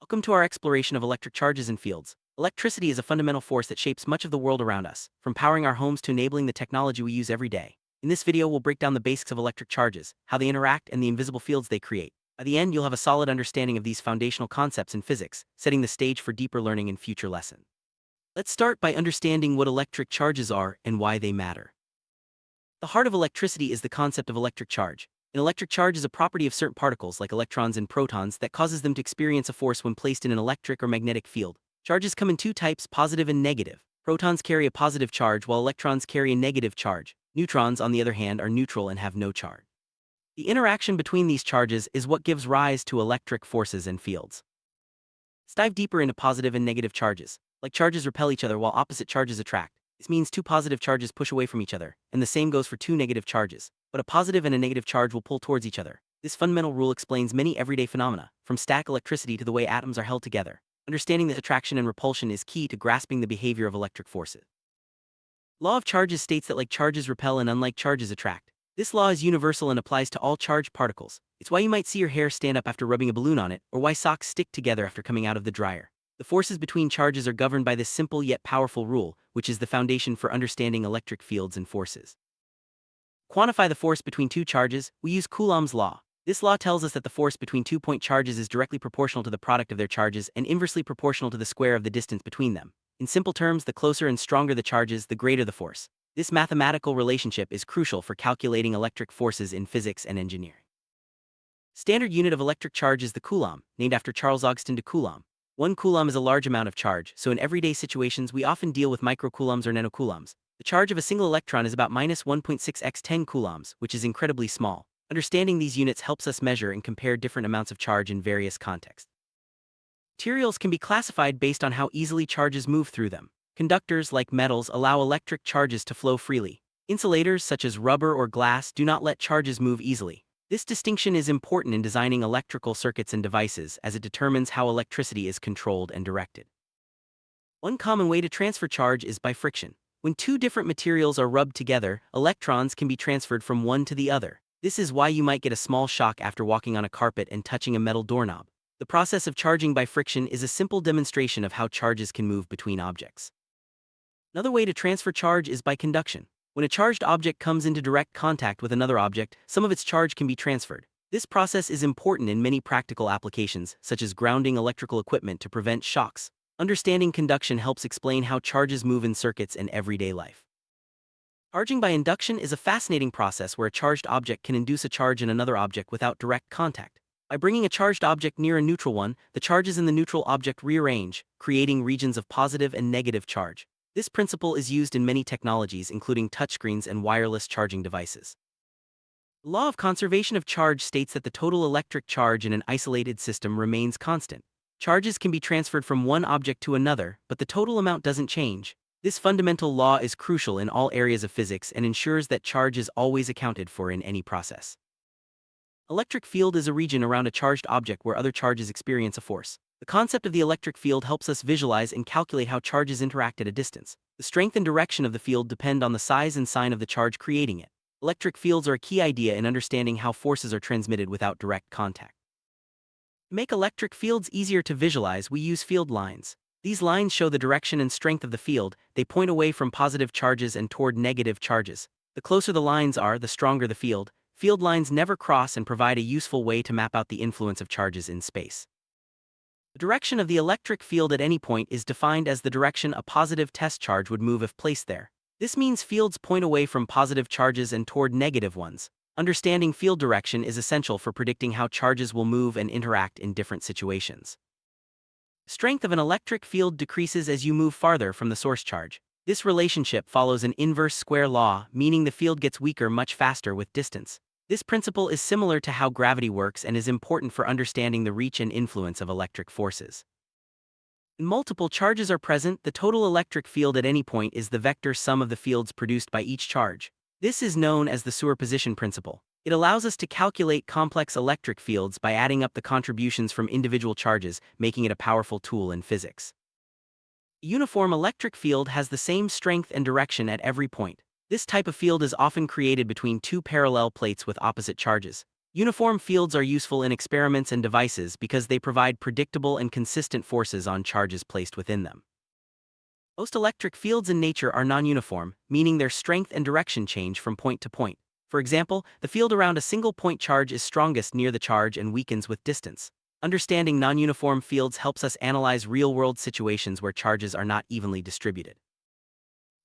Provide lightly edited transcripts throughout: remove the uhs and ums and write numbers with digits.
Welcome to our exploration of electric charges and fields. Electricity is a fundamental force that shapes much of the world around us, from powering our homes to enabling the technology we use every day. In this video, we'll break down the basics of electric charges, how they interact, and the invisible fields they create. By the end, you'll have a solid understanding of these foundational concepts in physics, setting the stage for deeper learning in future lessons. Let's start by understanding what electric charges are and why they matter. The heart of electricity is the concept of electric charge. An electric charge is a property of certain particles, like electrons and protons, that causes them to experience a force when placed in an electric or magnetic field. Charges come in two types, positive and negative. Protons carry a positive charge, while electrons carry a negative charge. Neutrons, on the other hand, are neutral and have no charge. The interaction between these charges is what gives rise to electric forces and fields. Let's dive deeper into positive and negative charges. Like charges repel each other while opposite charges attract. This means two positive charges push away from each other, and the same goes for two negative charges. But a positive and a negative charge will pull towards each other. This fundamental rule explains many everyday phenomena, from static electricity to the way atoms are held together. Understanding that attraction and repulsion is key to grasping the behavior of electric forces. Law of charges states that like charges repel and unlike charges attract. This law is universal and applies to all charged particles. It's why you might see your hair stand up after rubbing a balloon on it, or why socks stick together after coming out of the dryer. The forces between charges are governed by this simple yet powerful rule, which is the foundation for understanding electric fields and forces. Quantify the force between two charges, we use Coulomb's law. This law tells us that the force between 2-point charges is directly proportional to the product of their charges and inversely proportional to the square of the distance between them. In simple terms, the closer and stronger the charges, the greater the force. This mathematical relationship is crucial for calculating electric forces in physics and engineering. Standard unit of electric charge is the Coulomb, named after Charles Augustin de Coulomb. 1 coulomb is a large amount of charge, so in everyday situations we often deal with microcoulombs or nanocoulombs. The charge of a single electron is about minus 1.6 x 10 coulombs, which is incredibly small. Understanding these units helps us measure and compare different amounts of charge in various contexts. Materials can be classified based on how easily charges move through them. Conductors, like metals, allow electric charges to flow freely. Insulators, such as rubber or glass, do not let charges move easily. This distinction is important in designing electrical circuits and devices, as it determines how electricity is controlled and directed. One common way to transfer charge is by friction. When two different materials are rubbed together, electrons can be transferred from one to the other. This is why you might get a small shock after walking on a carpet and touching a metal doorknob. The process of charging by friction is a simple demonstration of how charges can move between objects. Another way to transfer charge is by conduction. When a charged object comes into direct contact with another object, some of its charge can be transferred. This process is important in many practical applications, such as grounding electrical equipment to prevent shocks. Understanding conduction helps explain how charges move in circuits and everyday life. Charging by induction is a fascinating process where a charged object can induce a charge in another object without direct contact. By bringing a charged object near a neutral one, the charges in the neutral object rearrange, creating regions of positive and negative charge. This principle is used in many technologies, including touchscreens and wireless charging devices. The law of conservation of charge states that the total electric charge in an isolated system remains constant. Charges can be transferred from one object to another, but the total amount doesn't change. This fundamental law is crucial in all areas of physics and ensures that charge is always accounted for in any process. Electric field is a region around a charged object where other charges experience a force. The concept of the electric field helps us visualize and calculate how charges interact at a distance. The strength and direction of the field depend on the size and sign of the charge creating it. Electric fields are a key idea in understanding how forces are transmitted without direct contact. To make electric fields easier to visualize, we use field lines. These lines show the direction and strength of the field. They point away from positive charges and toward negative charges. The closer the lines are, the stronger the field. Field lines never cross and provide a useful way to map out the influence of charges in space. The direction of the electric field at any point is defined as the direction a positive test charge would move if placed there. This means fields point away from positive charges and toward negative ones. Understanding field direction is essential for predicting how charges will move and interact in different situations. The strength of an electric field decreases as you move farther from the source charge. This relationship follows an inverse square law, meaning the field gets weaker much faster with distance. This principle is similar to how gravity works and is important for understanding the reach and influence of electric forces. When multiple charges are present, the total electric field at any point is the vector sum of the fields produced by each charge. This is known as the superposition principle. It allows us to calculate complex electric fields by adding up the contributions from individual charges, making it a powerful tool in physics. A uniform electric field has the same strength and direction at every point. This type of field is often created between two parallel plates with opposite charges. Uniform fields are useful in experiments and devices because they provide predictable and consistent forces on charges placed within them. Most electric fields in nature are non-uniform, meaning their strength and direction change from point to point. For example, the field around a single point charge is strongest near the charge and weakens with distance. Understanding non-uniform fields helps us analyze real-world situations where charges are not evenly distributed.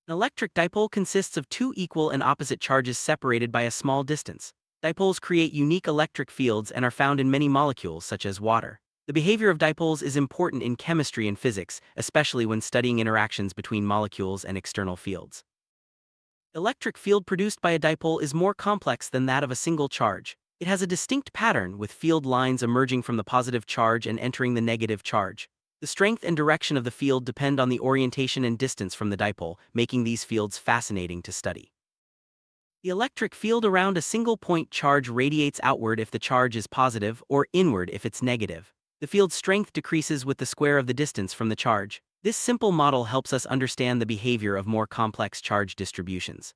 An electric dipole consists of two equal and opposite charges separated by a small distance. Dipoles create unique electric fields and are found in many molecules such as water. The behavior of dipoles is important in chemistry and physics, especially when studying interactions between molecules and external fields. The electric field produced by a dipole is more complex than that of a single charge. It has a distinct pattern, with field lines emerging from the positive charge and entering the negative charge. The strength and direction of the field depend on the orientation and distance from the dipole, making these fields fascinating to study. The electric field around a single point charge radiates outward if the charge is positive or inward if it's negative. The field's strength decreases with the square of the distance from the charge. This simple model helps us understand the behavior of more complex charge distributions.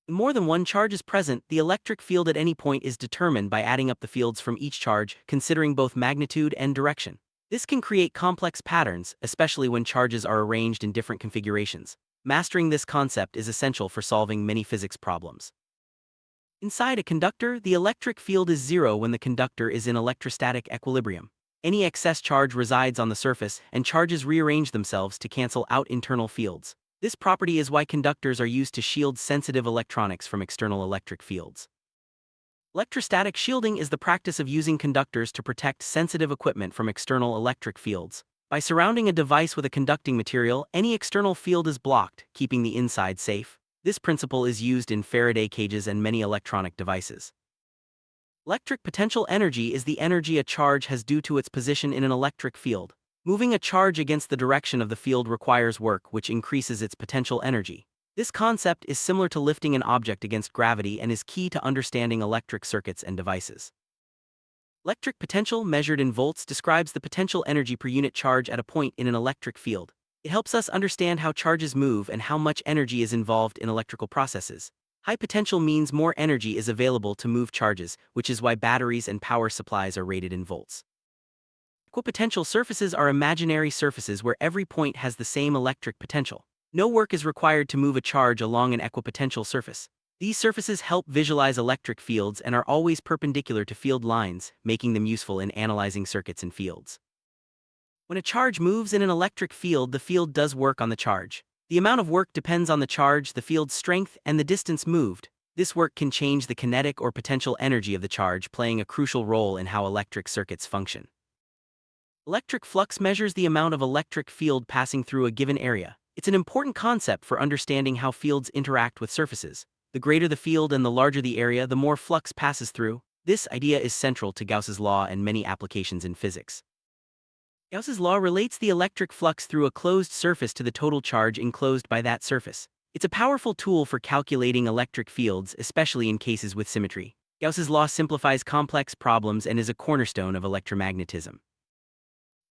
When more than one charge is present, the electric field at any point is determined by adding up the fields from each charge, considering both magnitude and direction. This can create complex patterns, especially when charges are arranged in different configurations. Mastering this concept is essential for solving many physics problems. Inside a conductor, the electric field is zero when the conductor is in electrostatic equilibrium. Any excess charge resides on the surface, and charges rearrange themselves to cancel out internal fields. This property is why conductors are used to shield sensitive electronics from external electric fields. Electrostatic shielding is the practice of using conductors to protect sensitive equipment from external electric fields. By surrounding a device with a conducting material, any external field is blocked, keeping the inside safe. This principle is used in Faraday cages and many electronic devices. Electric potential energy is the energy a charge has due to its position in an electric field. Moving a charge against the direction of the field requires work, which increases its potential energy. This concept is similar to lifting an object against gravity and is key to understanding electric circuits and devices. Electric potential, measured in volts, describes the potential energy per unit charge at a point in an electric field. It helps us understand how charges move and how much energy is involved in electrical processes. High potential means more energy is available to move charges, which is why batteries and power supplies are rated in volts. Equipotential surfaces are imaginary surfaces where every point has the same electric potential. No work is required to move a charge along an equipotential surface. These surfaces help visualize electric fields and are always perpendicular to field lines, making them useful in analyzing circuits and fields. When a charge moves in an electric field, the field does work on the charge. The amount of work depends on the charge, the field's strength, and the distance moved. This work can change the kinetic or potential energy of the charge, playing a crucial role in how electric circuits function. Electric flux measures the amount of electric field passing through a given area. It's an important concept for understanding how fields interact with surfaces. The greater the field and the larger the area, the more flux passes through. This idea is central to Gauss's law and many applications in physics. Gauss's law relates the electric flux through a closed surface to the total charge enclosed by that surface. It's a powerful tool for calculating electric fields, especially in cases with symmetry. Gauss's law simplifies complex problems and is a cornerstone of electromagnetism.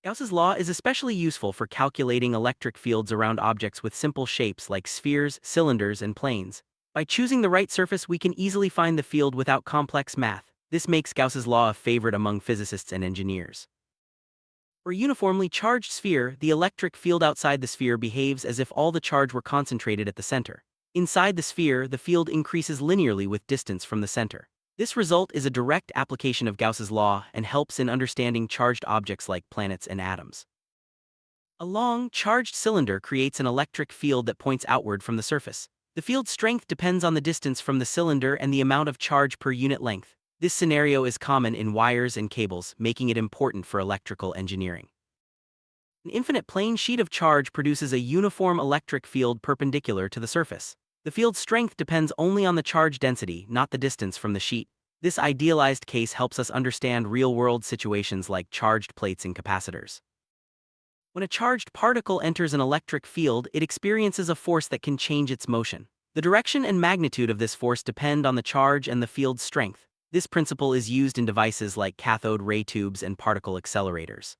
Gauss's law is especially useful for calculating electric fields around objects with simple shapes like spheres, cylinders, and planes. By choosing the right surface, we can easily find the field without complex math. This makes Gauss's law a favorite among physicists and engineers. For a uniformly charged sphere, the electric field outside the sphere behaves as if all the charge were concentrated at the center. Inside the sphere, the field increases linearly with distance from the center. This result is a direct application of Gauss's law and helps in understanding charged objects like planets and atoms. A long, charged cylinder creates an electric field that points outward from the surface. The field's strength depends on the distance from the cylinder and the amount of charge per unit length. This scenario is common in wires and cables, making it important for electrical engineering. An infinite plane sheet of charge produces a uniform electric field perpendicular to the surface. The field's strength depends only on the charge density, not the distance from the sheet. This idealized case helps us understand real-world situations like charged plates and capacitors. When a charged particle enters an electric field, it experiences a force that can change its motion. The direction and magnitude of this force depend on the charge and the field's strength. This principle is used in devices like cathode ray tubes and particle accelerators.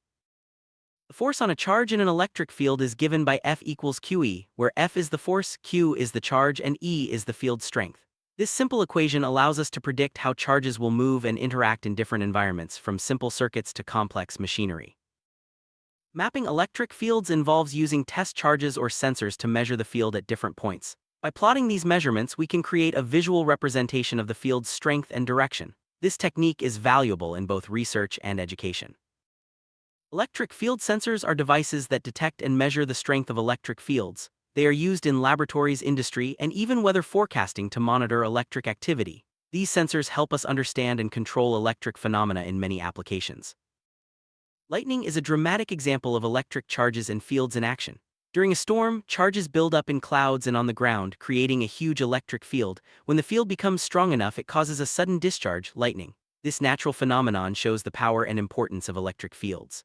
The force on a charge in an electric field is given by F equals QE, where F is the force, Q is the charge, and E is the field strength. This simple equation allows us to predict how charges will move and interact in different environments, from simple circuits to complex machinery. Mapping electric fields involves using test charges or sensors to measure the field at different points. By plotting these measurements, we can create a visual representation of the field's strength and direction. This technique is valuable in both research and education. Electric field sensors are devices that detect and measure the strength of electric fields. They are used in laboratories, industry, and even weather forecasting to monitor electric activity. These sensors help us understand and control electric phenomena in many applications. Lightning is a dramatic example of electric charges and fields in action. During a storm, charges build up in clouds and on the ground, creating a huge electric field. When the field becomes strong enough, it causes a sudden discharge, lightning. This natural phenomenon shows the power and importance of electric fields.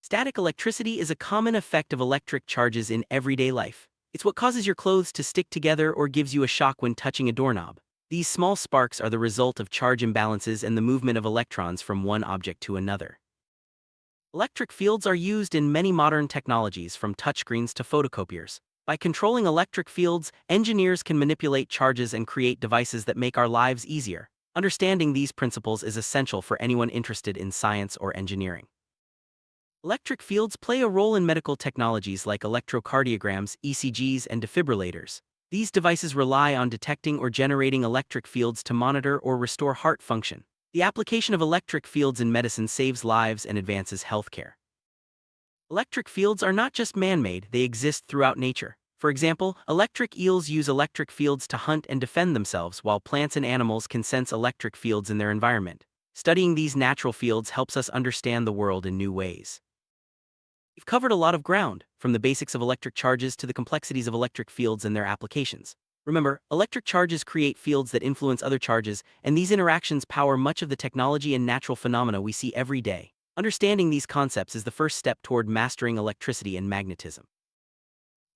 Static electricity is a common effect of electric charges in everyday life. It's what causes your clothes to stick together or gives you a shock when touching a doorknob. These small sparks are the result of charge imbalances and the movement of electrons from one object to another. Electric fields are used in many modern technologies, from touchscreens to photocopiers. By controlling electric fields, engineers can manipulate charges and create devices that make our lives easier. Understanding these principles is essential for anyone interested in science or engineering. Electric fields play a role in medical technologies like electrocardiograms, ECGs, and defibrillators. These devices rely on detecting or generating electric fields to monitor or restore heart function. The application of electric fields in medicine saves lives and advances healthcare. Electric fields are not just man-made, they exist throughout nature. For example, electric eels use electric fields to hunt and defend themselves, while plants and animals can sense electric fields in their environment. Studying these natural fields helps us understand the world in new ways. We've covered a lot of ground, from the basics of electric charges to the complexities of electric fields and their applications. Remember, electric charges create fields that influence other charges, and these interactions power much of the technology and natural phenomena we see every day. Understanding these concepts is the first step toward mastering electricity and magnetism.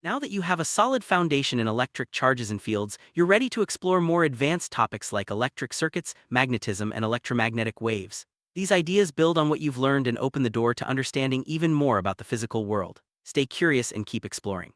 Now that you have a solid foundation in electric charges and fields, you're ready to explore more advanced topics like electric circuits, magnetism, and electromagnetic waves. These ideas build on what you've learned and open the door to understanding even more about the physical world. Stay curious and keep exploring.